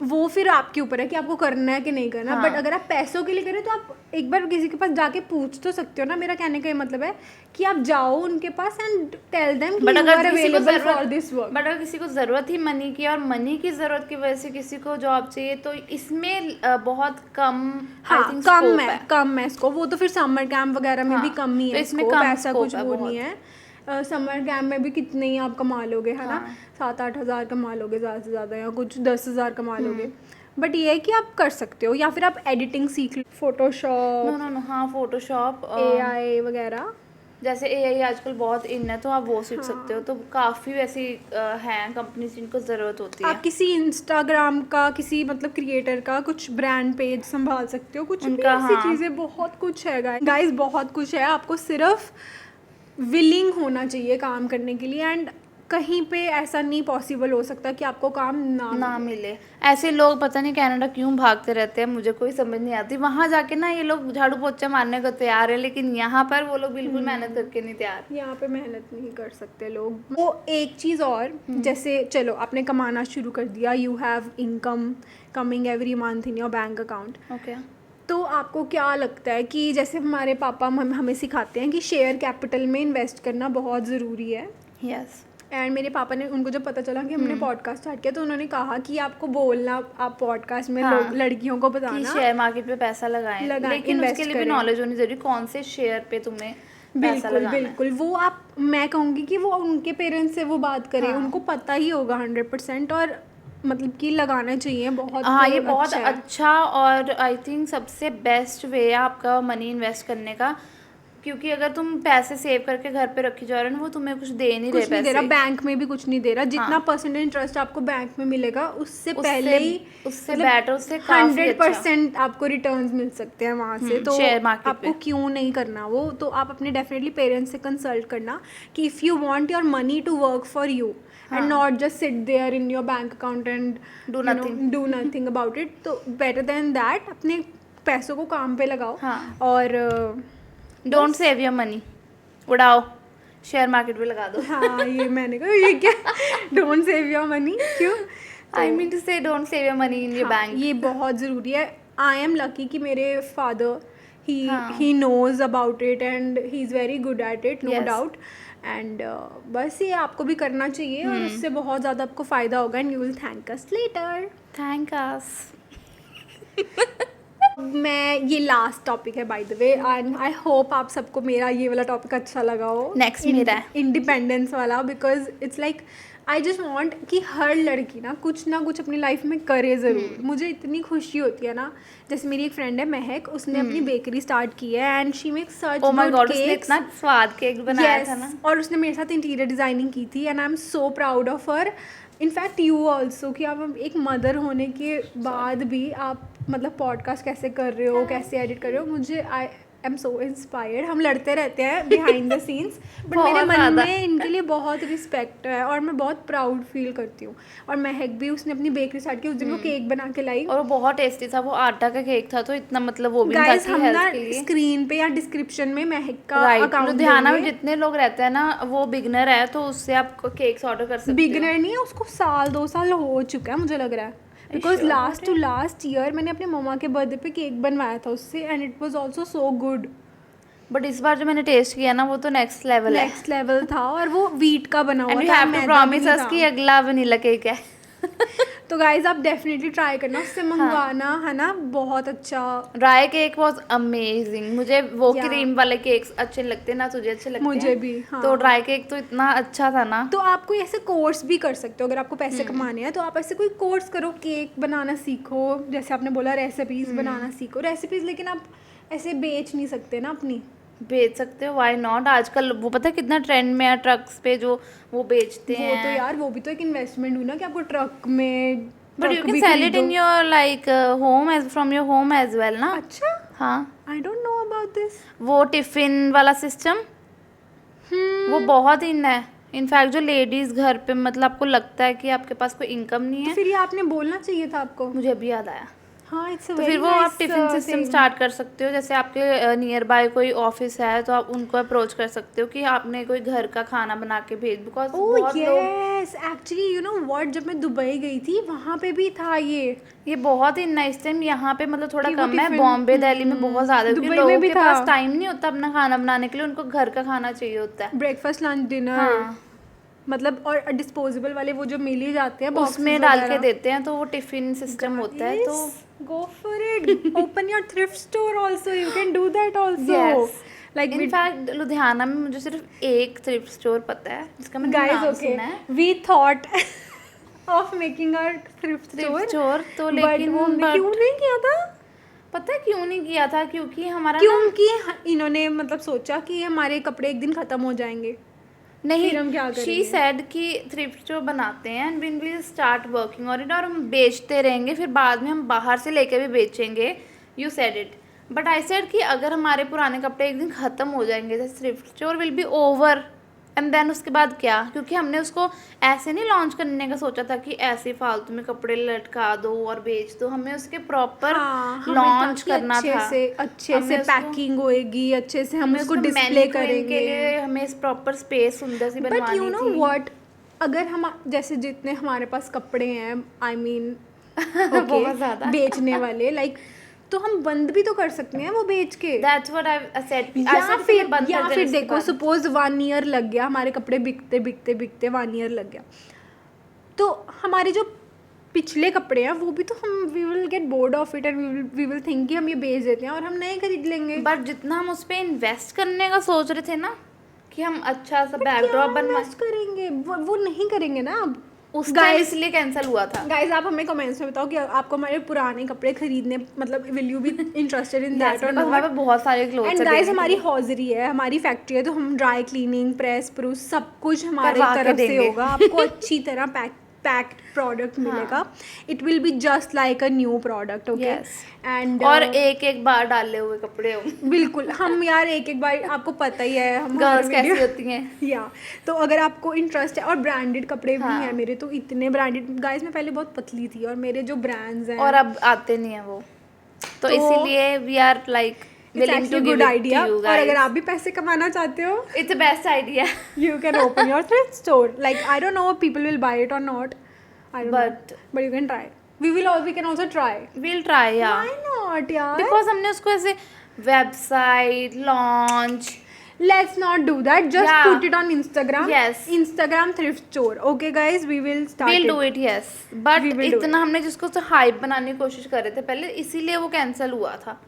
Speaker 1: वो फिर आपके ऊपर है कि आपको करना है कि नहीं करना। बट अगर आप पैसों के लिए करें तो आप एक बार किसी के पास जाके पूछ तो सकते हो ना। मेरा कहने का ये मतलब है कि आप जाओ उनके पास एंड टेल देम कि you are available for this work.
Speaker 2: But अगर किसी को ज़रूरत ही मनी की, और मनी की ज़रूरत की वजह से किसी को जॉब चाहिए, तो इसमें बहुत कम,
Speaker 1: हाँ,
Speaker 2: I think
Speaker 1: कम
Speaker 2: scope
Speaker 1: है, कम है इसको। वो तो फिर समर कैंप वगैरह में भी कम ही
Speaker 2: तो
Speaker 1: है,
Speaker 2: इसमें
Speaker 1: इसको
Speaker 2: कम
Speaker 1: पैसा
Speaker 2: scope
Speaker 1: कुछ
Speaker 2: है
Speaker 1: वो
Speaker 2: बहुत।
Speaker 1: नहीं है। समर कैंप में भी कितने ही आप कमा लोगे, है ना, 7-8 हज़ार कमा लोगे ज़्यादा से ज़्यादा, या कुछ 10,000 कमा लोगे। बट ये है कि आप कर सकते हो, या फिर आप एडिटिंग सीख लो, फोटोशॉप,
Speaker 2: नो हाँ, फोटोशॉप,
Speaker 1: AI वगैरह।
Speaker 2: जैसे एआई आजकल बहुत इन है, तो आप वो सीख सकते हो। तो काफ़ी वैसी हैं कंपनीज जिनको ज़रूरत होती है।
Speaker 1: आप किसी इंस्टाग्राम का किसी मतलब क्रिएटर का कुछ ब्रांड पेज संभाल सकते हो, कुछ भी
Speaker 2: उनका,
Speaker 1: ऐसी
Speaker 2: हाँ।
Speaker 1: चीज़ें बहुत कुछ है गाइस, बहुत कुछ है। आपको सिर्फ विलिंग होना चाहिए काम करने के लिए, एंड कहीं पे ऐसा नहीं पॉसिबल हो सकता कि आपको काम ना मिले।
Speaker 2: मिले। ऐसे लोग पता नहीं कनाडा क्यों भागते रहते हैं, मुझे कोई समझ नहीं आती। वहाँ जाके ना ये लोग झाड़ू पोछा मारने को तैयार है, लेकिन यहाँ पर वो लोग बिल्कुल मेहनत करके नहीं तैयार।
Speaker 1: यहाँ पे मेहनत नहीं कर सकते लोग। वो एक चीज़ और, जैसे चलो आपने कमाना शुरू कर दिया, you have income coming every month in your bank account,
Speaker 2: okay.
Speaker 1: तो आपको क्या लगता है कि जैसे हमारे पापा हमें सिखाते हैं कि शेयर कैपिटल में इन्वेस्ट करना बहुत ज़रूरी है,
Speaker 2: यस।
Speaker 1: एंड मेरे पापा ने, उनको जब पता चला कि हमने पॉडकास्ट स्टार्ट किया, तो उन्होंने कहा कि आपको बोलना, आप पॉडकास्ट में लड़कियों को
Speaker 2: कि
Speaker 1: बताना
Speaker 2: शेयर मार्केट पे पैसा लगाएं, लेकिन
Speaker 1: invest
Speaker 2: उसके लिए भी
Speaker 1: करें।
Speaker 2: नॉलेज होनी जरूरी, कौन से शेयर पे तुम्हें पैसा
Speaker 1: बिल्कुल
Speaker 2: लगाना है।
Speaker 1: बिल्कुल। वो आप, मैं कहूँगी कि वो उनके पेरेंट्स से वो बात करें, उनको पता ही होगा 100%, और मतलब कि लगाना चाहिए बहुत।
Speaker 2: हाँ, ये बहुत
Speaker 1: है।
Speaker 2: अच्छा और आई थिंक सबसे बेस्ट वे है आपका मनी इन्वेस्ट करने का, क्योंकि अगर तुम पैसे सेव करके घर पे रखी जा रहे हो ना, वो तुम्हें कुछ दे नहीं रहे
Speaker 1: कुछ नहीं दे रहा,
Speaker 2: पैसे।
Speaker 1: बैंक में भी कुछ नहीं दे रहा। जितना परसेंटेज इंटरेस्ट आपको बैंक में मिलेगा, उससे पहले ही,
Speaker 2: उससे बेटर, उससे काफी
Speaker 1: 100% आपको रिटर्न्स मिल सकते हैं वहाँ से। तो
Speaker 2: शेयर मार्केट
Speaker 1: आपको क्यों नहीं करना वो, तो आप अपने डेफिनेटली पेरेंट्स से कंसल्ट करना कि if you want your money to work for you and not just sit there in your bank account and do nothing about it, तो बेटर देन दैट अपने पैसों को काम पे लगाओ।
Speaker 2: हाँ।
Speaker 1: और
Speaker 2: डोंट सेव योर मनी, उड़ाओ, शेयर मार्केट पे लगा दो।
Speaker 1: हाँ, ये मैंने कहा, ये क्या, डोंट सेव योर मनी, क्यों?
Speaker 2: I mean to say don't save your money in your bank.
Speaker 1: ये बहुत ज़रूरी है। आई एम लकी कि मेरे फादर ही knows about it and he is very good at it, no
Speaker 2: Yes.
Speaker 1: Doubt. And बस ये आपको भी करना चाहिए, और उससे बहुत ज़्यादा आपको फ़ायदा होगा, and you will thank us later.
Speaker 2: Thank us.
Speaker 1: मैं, ये लास्ट टॉपिक है by the way, and I hope आप सबको मेरा ये वाला टॉपिक अच्छा लगा हो।
Speaker 2: Next मेरा है।
Speaker 1: इंडिपेंडेंस वाला, because it's like I just want कि हर लड़की ना कुछ अपनी लाइफ में करे ज़रूर। मुझे इतनी खुशी होती है ना, जैसे मेरी एक फ्रेंड है महक, उसने अपनी बेकरी स्टार्ट की है, and she makes such
Speaker 2: oh my
Speaker 1: good
Speaker 2: God, उसने
Speaker 1: केक्स।
Speaker 2: इतना स्वाद केक बनाया था ना।
Speaker 1: और उसने मेरे साथ इंटीरियर डिज़ाइनिंग की थी, and I am so proud of her. In fact you also, कि आप एक मदर होने के बाद भी आप मतलब पॉडकास्ट कैसे कर रहे हो, कैसे एडिट कर रहे हो, मुझे आई एम सो इंस्पायर्ड। हम लड़ते रहते हैं बिहाइंड द सीन्स, बट मेरे मन में इनके लिए बहुत रिस्पेक्ट है, और मैं बहुत प्राउड फील करती हूँ। और महक भी, उसने अपनी बेकरी स्टार्ट की, उस दिन वो केक बना के लाई,
Speaker 2: और वो बहुत टेस्टी था। वो आटा का केक था, तो इतना मतलब वो भी था
Speaker 1: गाइस।
Speaker 2: कि
Speaker 1: हम
Speaker 2: हेल्थ
Speaker 1: ना
Speaker 2: के लिए।
Speaker 1: स्क्रीन पे या डिस्क्रिप्शन में महक का
Speaker 2: राइट,
Speaker 1: अकाउंट
Speaker 2: लुधियाना में जितने लोग रहते हैं ना, वो बिगनर है, तो उससे आप केक्स ऑर्डर कर सकते हो।
Speaker 1: बिगनर नहीं है, उसको 2 साल हो चुका है मुझे लग रहा है, बिकॉज लास्ट ईयर मैंने अपने मम्मा के बर्थडे पे केक बनवाया था उससे, and it was also so good.
Speaker 2: But इस बार जो मैंने टेस्ट किया ना, वो तो नेक्स्ट लेवल है।
Speaker 1: नेक्स्ट लेवल था, और वो वीट का बना हुआ
Speaker 2: एंड यू
Speaker 1: था,
Speaker 2: हैव टू
Speaker 1: मैदा
Speaker 2: प्रॉमिस
Speaker 1: भी
Speaker 2: अस
Speaker 1: था।
Speaker 2: कि अगला वनीला केक है।
Speaker 1: तो गाइज आप डेफिनेटली ट्राई करना, उससे मंगवाना, है ना, बहुत अच्छा।
Speaker 2: Dry cake was amazing. मुझे वो
Speaker 1: Yeah.
Speaker 2: क्रीम वाले केक्स अच्छे लगते हैं ना, तुझे अच्छे लगते हैं?
Speaker 1: मुझे भी, हाँ।
Speaker 2: तो ड्राई केक तो इतना अच्छा था ना।
Speaker 1: तो आप कोई ऐसे कोर्स भी कर सकते हो, अगर आपको पैसे कमाने हैं तो आप ऐसे कोई कोर्स करो, केक बनाना सीखो, जैसे आपने बोला रेसिपीज़ बनाना सीखो। रेसिपीज़ लेकिन आप ऐसे बेच नहीं सकते ना अपनी।
Speaker 2: बेच सकते हो, व्हाई नॉट। आजकल वो पता है कितना ट्रेंड में है, ट्रक्स पे जो वो बेचते
Speaker 1: वो
Speaker 2: हैं।
Speaker 1: तो यार, वो भी तो एक इन्वेस्टमेंट हुई ना, कि आपको ट्रक में
Speaker 2: but you can sell it in your like home as from your home as well ना।
Speaker 1: अच्छा,
Speaker 2: हाँ,
Speaker 1: I don't know about this.
Speaker 2: वो टिफिन वाला सिस्टम वो बहुत इन है। इनफैक्ट जो लेडीज घर पे मतलब आपको लगता है कि आपके पास कोई इनकम नहीं
Speaker 1: तो
Speaker 2: है,
Speaker 1: फिर ये आपने बोलना चाहिए था आपको।
Speaker 2: मुझे अभी याद आया।
Speaker 1: हाँ, इट्स
Speaker 2: तो फिर वो आप टिफिन सिस्टम स्टार्ट कर सकते हो। जैसे आपके नियर बाय कोई ऑफिस है, तो आप उनको अप्रोच कर सकते हो कि आपने कोई घर का खाना बना के भेज, बिकॉज बहुत लोग,
Speaker 1: yes, actually you know what, जब मैं दुबई गई थी वहाँ पे भी था ये
Speaker 2: बहुत ही नाइस टाइम। यहाँ पे मतलब थोड़ा
Speaker 1: कि वो
Speaker 2: कम है,
Speaker 1: टिफिन-
Speaker 2: बॉम्बे दिल्ली में बहुत ज़्यादा है, क्योंकि
Speaker 1: दुबई में
Speaker 2: लोगों
Speaker 1: भी
Speaker 2: के
Speaker 1: था।
Speaker 2: पास टाइम नहीं होता अपना खाना बनाने के लिए, उनको घर का खाना चाहिए होता है।
Speaker 1: ब्रेकफास्ट लंच डिनर,
Speaker 2: हाँ,
Speaker 1: मतलब, और डिस्पोजेबल वाले वो जो मिल ही जाते हैं
Speaker 2: उसमें डाल के देते हैं, तो वो टिफिन सिस्टम होता है। तो
Speaker 1: go for it. Open your thrift store also, you can do that also.
Speaker 2: Yes.
Speaker 1: Like
Speaker 2: in fact Ludhiana में मुझे सिर्फ एक थ्रिफ्ट स्टोर पता है जिसका मैंने
Speaker 1: guys,
Speaker 2: नाम
Speaker 1: okay,
Speaker 2: सुना है,
Speaker 1: we thought of making our thrift
Speaker 2: thrift
Speaker 1: store,
Speaker 2: store. तो
Speaker 1: but
Speaker 2: लेकिन
Speaker 1: वो हमने क्यों नहीं किया था?
Speaker 2: पता है क्यों नहीं किया था, क्योंकि हमारा
Speaker 1: क्योंकि इन्होंने मतलब सोचा कि हमारे कपड़े एक दिन खत्म हो जाएंगे।
Speaker 2: नहीं,
Speaker 1: फिर हम क्या
Speaker 2: शी
Speaker 1: करेंगे?
Speaker 2: सेड कि थ्रिफ्ट स्टोर बनाते हैं and will will start working on it, और हम बेचते रहेंगे, फिर बाद में हम बाहर से लेके भी बेचेंगे। You said it, but I said कि अगर हमारे पुराने कपड़े एक दिन ख़त्म हो जाएंगे, जैसे thrift store will be over and then उसके बाद क्या, क्योंकि हमने उसको ऐसे नहीं लॉन्च करने का सोचा था कि ऐसे फालतू में कपड़े लटका दो और बेच दो, हमें उसके प्रॉपर
Speaker 1: हमें
Speaker 2: लॉन्च
Speaker 1: ताकि
Speaker 2: करना था।
Speaker 1: अच्छे
Speaker 2: हमें
Speaker 1: से
Speaker 2: उसको-
Speaker 1: पैकिंग होएगी, अच्छे से हम
Speaker 2: हमें
Speaker 1: उसको
Speaker 2: उसका
Speaker 1: डिस्प्ले
Speaker 2: mannequin के
Speaker 1: करेंगे।
Speaker 2: लिए हमें इस प्रॉपर स्पेस सुंदर सी
Speaker 1: बट
Speaker 2: बनवानी
Speaker 1: यू नो
Speaker 2: थी।
Speaker 1: व्हाट, अगर हम जैसे जितने हमारे पास कपड़े हैं, आई मीन
Speaker 2: बहुत ज़्यादा।
Speaker 1: बेचने वाले, लाइक तो हम बंद भी तो कर सकते हैं वो बेच के।
Speaker 2: That's what I said.
Speaker 1: या फिर देखो सपोज 1 ईयर लग गया हमारे कपड़े बिकते बिकते बिकते 1 ईयर लग गया, तो हमारे जो पिछले कपड़े हैं वो भी तो हम we will get bored of it and we will think कि हम ये बेच देते हैं और हम नए खरीद लेंगे।
Speaker 2: बट जितना हम उस पर इन्वेस्ट करने का सोच रहे थे ना, कि हम अच्छा सा बैकड्रॉप बनवा,
Speaker 1: करेंगे वो नहीं करेंगे ना अब।
Speaker 2: उस टाइम इसलिए कैंसिल हुआ था।
Speaker 1: गाइस आप हमें कमेंट्स में बताओ कि आपको हमारे पुराने कपड़े खरीदने मतलब will you be interested in that और
Speaker 2: हमारे पास बहुत सारे क्लोथ्स
Speaker 1: एंड गाइस हमारी हॉजरी है, हमारी फैक्ट्री है, तो हम ड्राई क्लीनिंग प्रेस प्रूस सब कुछ हमारे
Speaker 2: करवा के
Speaker 1: तरफ से
Speaker 2: देंगे।
Speaker 1: होगा। आपको अच्छी तरह पैक्ड प्रोडक्ट मिलेगा। It will be just like a new product, okay.
Speaker 2: Yes.
Speaker 1: And
Speaker 2: और एक बार डाले हुए कपड़े हो।
Speaker 1: बिल्कुल हम यार एक बार, आपको पता ही है हम
Speaker 2: गर्ल्स कैसी होती हैं।
Speaker 1: या तो अगर आपको इंटरेस्ट है, और ब्रांडेड कपड़े भी
Speaker 2: हाँ।
Speaker 1: हैं मेरे, तो इतने ब्रांडेड गाइस, मैं पहले बहुत पतली थी और मेरे जो ब्रांड्स हैं
Speaker 2: और अब आते नहीं है वो, तो इसीलिए we are like willing to give
Speaker 1: good
Speaker 2: it
Speaker 1: idea.
Speaker 2: to you
Speaker 1: और अगर
Speaker 2: guys.
Speaker 1: आप भी पैसे कमाना चाहते हो,
Speaker 2: It's the best idea.
Speaker 1: you can open your thrift store. Like I don't know if people will buy it or not. I don't
Speaker 2: But-
Speaker 1: know. But you can try. We can also try.
Speaker 2: We'll try, yeah.
Speaker 1: Why not, यार?
Speaker 2: Because हमने उसको ऐसे website launch,
Speaker 1: Let's not do that. Just
Speaker 2: Yeah.
Speaker 1: put it on Instagram.
Speaker 2: Yes.
Speaker 1: Instagram thrift store. Okay, guys, we will start
Speaker 2: we'll
Speaker 1: it.
Speaker 2: do it, yes. But
Speaker 1: We will do
Speaker 2: इतना हमने जिसको तो hype बनाने की कोशिश कर रहे थे पहले, इसीलिए वो कैंसिल हुआ था।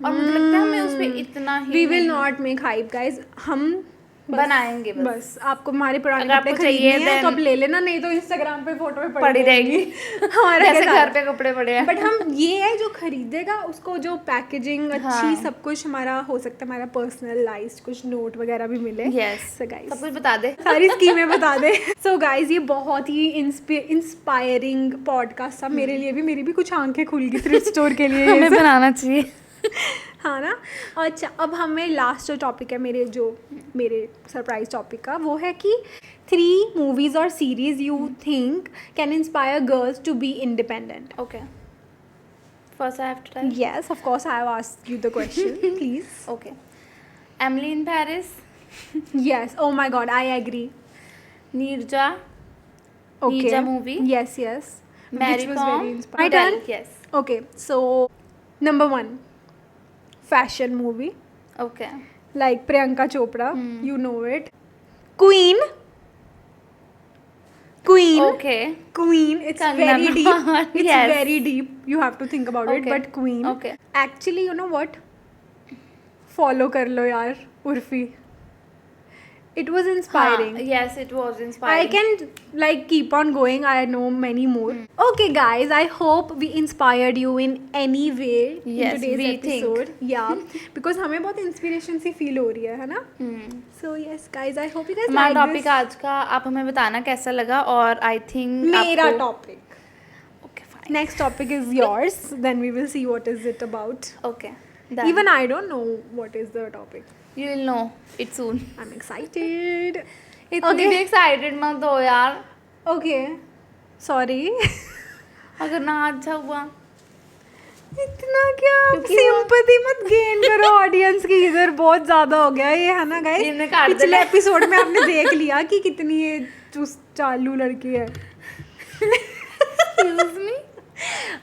Speaker 2: और मुझे लगता है हमें उस पे इतना ही
Speaker 1: We will
Speaker 2: नहीं
Speaker 1: not make hype, guys. हम
Speaker 2: बनाएंगे बस।
Speaker 1: बस आपको हमारे पुराने
Speaker 2: अगर
Speaker 1: कपड़े
Speaker 2: आपको
Speaker 1: खरीदने
Speaker 2: चाहिए
Speaker 1: हैं तो
Speaker 2: then-
Speaker 1: आप ले लेना, नहीं तो इंस्टाग्राम पे फोटो में
Speaker 2: पड़ी रहेगी।
Speaker 1: हमारा
Speaker 2: जैसे
Speaker 1: क्या
Speaker 2: घर पे कपड़े पड़े हैं।
Speaker 1: बट हम ये है जो खरीदेगा उसको जो पैकेजिंग अच्छी
Speaker 2: हाँ।
Speaker 1: सब कुछ हमारा हो सकता है, हमारा पर्सनलाइज्ड कुछ नोट वगैरह भी मिले।
Speaker 2: Yes.
Speaker 1: So guys,
Speaker 2: सब कुछ बता दे।
Speaker 1: सारी स्कीमें बता दे। सो गाइज ये बहुत ही इंस्पायरिंग पॉडकास्ट था मेरे लिए भी, मेरी भी कुछ आंखें खुल गई थ्रिफ्ट स्टोर के लिए।
Speaker 2: हमें बनाना चाहिए।
Speaker 1: हाँ ना। अच्छा अब हमें लास्ट जो टॉपिक है मेरे सरप्राइज टॉपिक का, वो है कि 3 मूवीज और series you think can inspire girls to be independent.
Speaker 2: Okay. First I have to tell.
Speaker 1: Yes, of course, I have asked you the question. Please.
Speaker 2: Okay. Emily in Paris,
Speaker 1: Yes. Oh my God, I agree.
Speaker 2: Neerja,
Speaker 1: Okay.
Speaker 2: Neerja movie.
Speaker 1: Yes, yes.
Speaker 2: Mary
Speaker 1: Which was
Speaker 2: Kom,
Speaker 1: very inspiring. My turn.
Speaker 2: Yes.
Speaker 1: Okay. So, number 1, fashion movie
Speaker 2: Okay.
Speaker 1: like Priyanka Chopra. You know it. Queen.
Speaker 2: Okay.
Speaker 1: Queen. It's
Speaker 2: Kangana
Speaker 1: very deep.
Speaker 2: Ranaut,
Speaker 1: It's
Speaker 2: yes.
Speaker 1: very deep. You have to think about it.
Speaker 2: Okay.
Speaker 1: But Queen.
Speaker 2: Okay.
Speaker 1: Actually, you know what? Follow कर लो यार Urfi. It was inspiring.
Speaker 2: हाँ, yes, it was inspiring.
Speaker 1: I can like keep on going. I know many more. Okay, guys. I hope we inspired you in any way
Speaker 2: Yes,
Speaker 1: in today's
Speaker 2: we
Speaker 1: episode. Yeah, because हमें बहुत inspiration सी feel हो रही है ना?
Speaker 2: Hmm.
Speaker 1: So yes, guys. I hope you guys
Speaker 2: हमारा
Speaker 1: like
Speaker 2: topic
Speaker 1: this.
Speaker 2: आज का आप हमें बताना कैसा लगा, और आई थिंक
Speaker 1: मेरा topic.
Speaker 2: Okay, fine.
Speaker 1: Next topic is yours. Then we will see what is it about.
Speaker 2: Okay. Done.
Speaker 1: Even I don't know what is the topic.
Speaker 2: You will know it soon.
Speaker 1: I'm excited.
Speaker 2: इतनी भी excited मत हो यार,
Speaker 1: Okay. Sorry.
Speaker 2: अगर ना अच्छा हुआ।
Speaker 1: इतना क्या
Speaker 2: क्योंकि
Speaker 1: सिंपैथी मत गेन करो ऑडियंस की, इधर बहुत ज्यादा हो गया ये है ना गाइस।
Speaker 2: इन्हें काट
Speaker 1: पिछले
Speaker 2: देना।
Speaker 1: एपिसोड में आपने देख लिया कि कितनी ये चुस्त चालू लड़की है।
Speaker 2: Excuse me.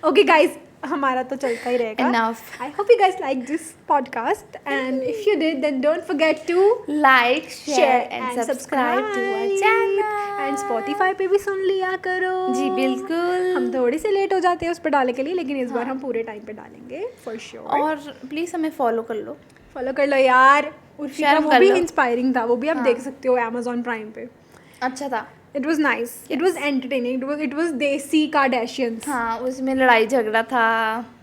Speaker 1: ओके गाइस, हमारा तो चलता ही रहेगा।
Speaker 2: Enough.
Speaker 1: I hope you guys like this podcast and if you did then don't forget to
Speaker 2: Like, share
Speaker 1: and
Speaker 2: and subscribe to our channel.
Speaker 1: And Spotify पे भी सुन लिया करो।
Speaker 2: जी बिल्कुल।
Speaker 1: हम थोड़ी से लेट हो जाते हैं उस पर डालने के लिए, लेकिन इस बार हम पूरे टाइम पे डालेंगे फॉर श्योर।
Speaker 2: और प्लीज हमें फॉलो कर लो।
Speaker 1: फॉलो कर लो यार। उर्फी का
Speaker 2: Share
Speaker 1: वो
Speaker 2: कर
Speaker 1: भी
Speaker 2: लो।
Speaker 1: इंस्पायरिंग था, वो भी आप
Speaker 2: हाँ।
Speaker 1: देख सकते हो Amazon प्राइम पे।
Speaker 2: अच्छा था।
Speaker 1: It was nice. It was entertaining. It was Desi Kardashians.
Speaker 2: हाँ, उसमें लड़ाई झगड़ा था,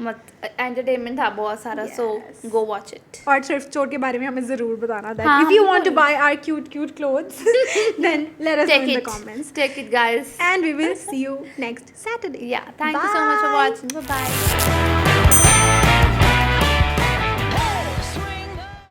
Speaker 2: मत एंटरटेनमेंट था बहुत सारा, सो गो वॉच इट।
Speaker 1: और थ्रिफ्ट स्टोर के बारे में हमें ज़रूर बताना that
Speaker 2: हाँ,
Speaker 1: if you
Speaker 2: हम
Speaker 1: want to
Speaker 2: बोल-
Speaker 1: buy our cute clothes then let us know in the comments.
Speaker 2: Take it guys.
Speaker 1: And we will see you next Saturday.
Speaker 2: Yeah, thank you so much for
Speaker 1: Bye.
Speaker 2: watching. Bye bye.